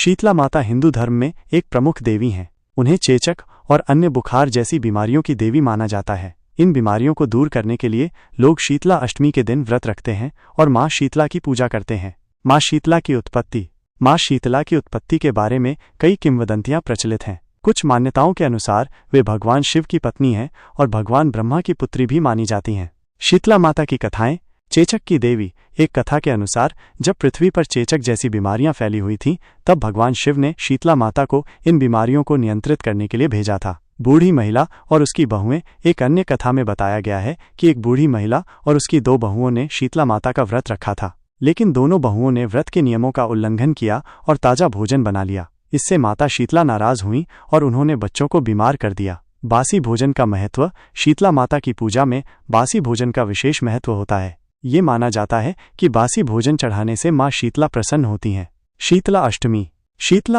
शीतला माता हिंदू धर्म में एक प्रमुख देवी हैं। उन्हें चेचक और अन्य बुखार जैसी बीमारियों की देवी माना जाता है। इन बीमारियों को दूर करने के लिए लोग शीतला अष्टमी के दिन व्रत रखते हैं और माँ शीतला की पूजा करते हैं। माँ शीतला की उत्पत्ति के बारे में कई किंवदंतियां प्रचलित हैं। कुछ मान्यताओं के अनुसार वे भगवान शिव की पत्नी हैं और भगवान ब्रह्मा की पुत्री भी मानी जाती हैं। शीतला माता की कथाएं। चेचक की देवी। एक कथा के अनुसार जब पृथ्वी पर चेचक जैसी बीमारियां फैली हुई थीं, तब भगवान शिव ने शीतला माता को इन बीमारियों को नियंत्रित करने के लिए भेजा था। बूढ़ी महिला और उसकी बहुएं। एक अन्य कथा में बताया गया है कि एक बूढ़ी महिला और उसकी 2 बहुओं ने शीतला माता का व्रत रखा था, लेकिन दोनों बहुओं ने व्रत के नियमों का उल्लंघन किया और ताजा भोजन बना लिया। इससे माता शीतला नाराज हुईं और उन्होंने बच्चों को बीमार कर दिया। बासी भोजन का महत्व। शीतला माता की पूजा में बासी भोजन का विशेष महत्व होता है। ये माना जाता है कि बासी भोजन चढ़ाने से माँ शीतला प्रसन्न होती हैं। शीतला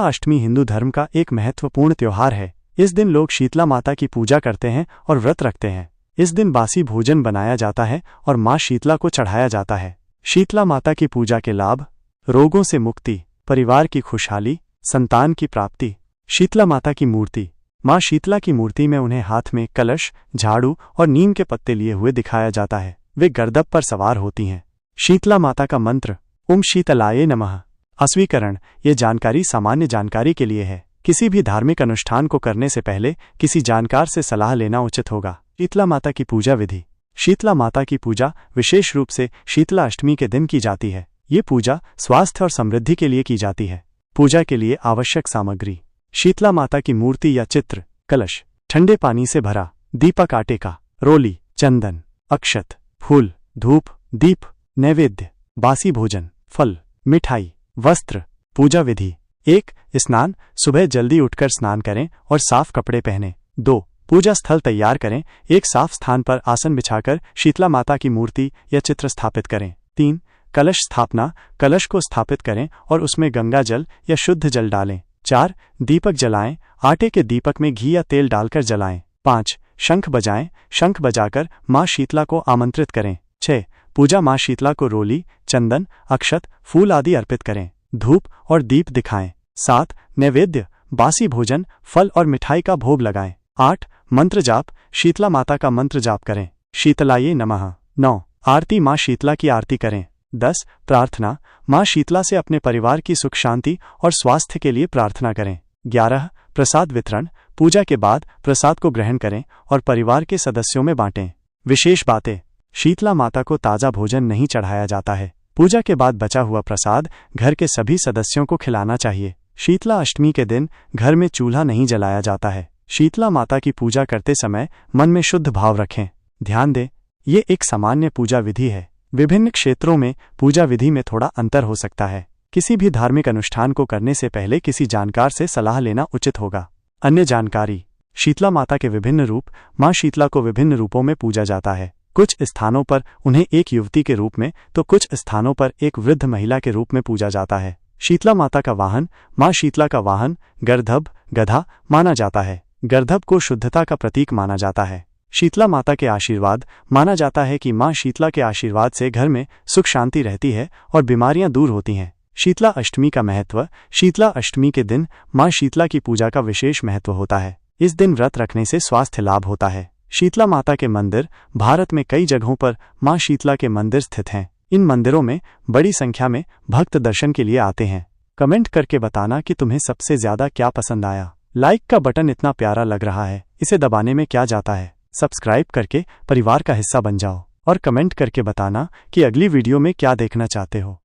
अष्टमी हिंदू धर्म का एक महत्वपूर्ण त्योहार है। इस दिन लोग शीतला माता की पूजा करते हैं और व्रत रखते हैं। इस दिन बासी भोजन बनाया जाता है और माँ शीतला को चढ़ाया जाता है। शीतला माता की पूजा के लाभ। रोगों से मुक्ति, परिवार की खुशहाली, संतान की प्राप्ति। शीतला माता की मूर्ति। माँ शीतला की मूर्ति में उन्हें हाथ में कलश, झाड़ू और नीम के पत्ते लिए हुए दिखाया जाता है। वे गर्दभ पर सवार होती हैं। शीतला माता का मंत्र। ओम शीतलाय नमः। अस्वीकरण। ये जानकारी सामान्य जानकारी के लिए है। किसी भी धार्मिक अनुष्ठान को करने से पहले किसी जानकार से सलाह लेना उचित होगा। शीतला माता की पूजा विधि। शीतला माता की पूजा विशेष रूप से शीतला अष्टमी के दिन की जाती है। ये पूजा स्वास्थ्य और समृद्धि के लिए की जाती है। पूजा के लिए आवश्यक सामग्री। शीतला माता की मूर्ति या चित्र। कलश, ठंडे पानी से भरा। दीपक आटे का। रोली, चंदन, अक्षत, फूल, धूप, दीप। नैवेद्य, बासी भोजन, फल, मिठाई। वस्त्र। पूजा विधि। 1. स्नान। सुबह जल्दी उठकर स्नान करें और साफ कपड़े पहनें। 2. पूजा स्थल तैयार करें। एक साफ स्थान पर आसन बिछाकर शीतला माता की मूर्ति या चित्र स्थापित करें। 3. कलश स्थापना। कलश को स्थापित करें और उसमें गंगा जल या शुद्ध जल डालें। 4. दीपक जलाएं। आटे के दीपक में घी या तेल डालकर जलाएं। 5. शंख बजाएं। शंख बजाकर माँ शीतला को आमंत्रित करें। 6. पूजा माँ शीतला को रोली, चंदन, अक्षत, फूल आदि अर्पित करें। धूप और दीप दिखाएं। 7. नैवेद्य, बासी भोजन, फल और मिठाई का भोग लगाएं। 8. मंत्र जाप। शीतला माता का मंत्र जाप करें। शीतलाय नमः। 9. आरती। माँ शीतला की आरती करें। 10. प्रार्थना। माँ शीतला से अपने परिवार की सुख शांति और स्वास्थ्य के लिए प्रार्थना करें। 11. प्रसाद वितरण। पूजा के बाद प्रसाद को ग्रहण करें और परिवार के सदस्यों में बांटें। विशेष बातें। शीतला माता को ताज़ा भोजन नहीं चढ़ाया जाता है। पूजा के बाद बचा हुआ प्रसाद घर के सभी सदस्यों को खिलाना चाहिए। शीतला अष्टमी के दिन घर में चूल्हा नहीं जलाया जाता है। शीतला माता की पूजा करते समय मन में शुद्ध भाव रखें। ध्यान दें, ये एक सामान्य पूजा विधि है। विभिन्न क्षेत्रों में पूजा विधि में थोड़ा अंतर हो सकता है। किसी भी धार्मिक अनुष्ठान को करने से पहले किसी जानकार से सलाह लेना उचित होगा। अन्य जानकारी। शीतला माता के विभिन्न रूप। माँ शीतला को विभिन्न रूपों में पूजा जाता है। कुछ स्थानों पर उन्हें एक युवती के रूप में तो कुछ स्थानों पर एक वृद्ध महिला के रूप में पूजा जाता है। शीतला माता का वाहन। माँ शीतला का वाहन गर्दभ, गधा माना जाता है। गर्दभ को शुद्धता का प्रतीक माना जाता है। शीतला माता के आशीर्वाद। माना जाता है कि माँ शीतला के आशीर्वाद से घर में सुख शांति रहती है और बीमारियां दूर होती हैं। शीतला अष्टमी का महत्व। शीतला अष्टमी के दिन माँ शीतला की पूजा का विशेष महत्व होता है। इस दिन व्रत रखने से स्वास्थ्य लाभ होता है। शीतला माता के मंदिर। भारत में कई जगहों पर माँ शीतला के मंदिर स्थित हैं। इन मंदिरों में बड़ी संख्या में भक्त दर्शन के लिए आते हैं। कमेंट करके बताना कि तुम्हें सबसे ज्यादा क्या पसंद आया। लाइक का बटन इतना प्यारा लग रहा है, इसे दबाने में क्या जाता है। सब्सक्राइब करके परिवार का हिस्सा बन जाओ और कमेंट करके बताना कि अगली वीडियो में क्या देखना चाहते हो।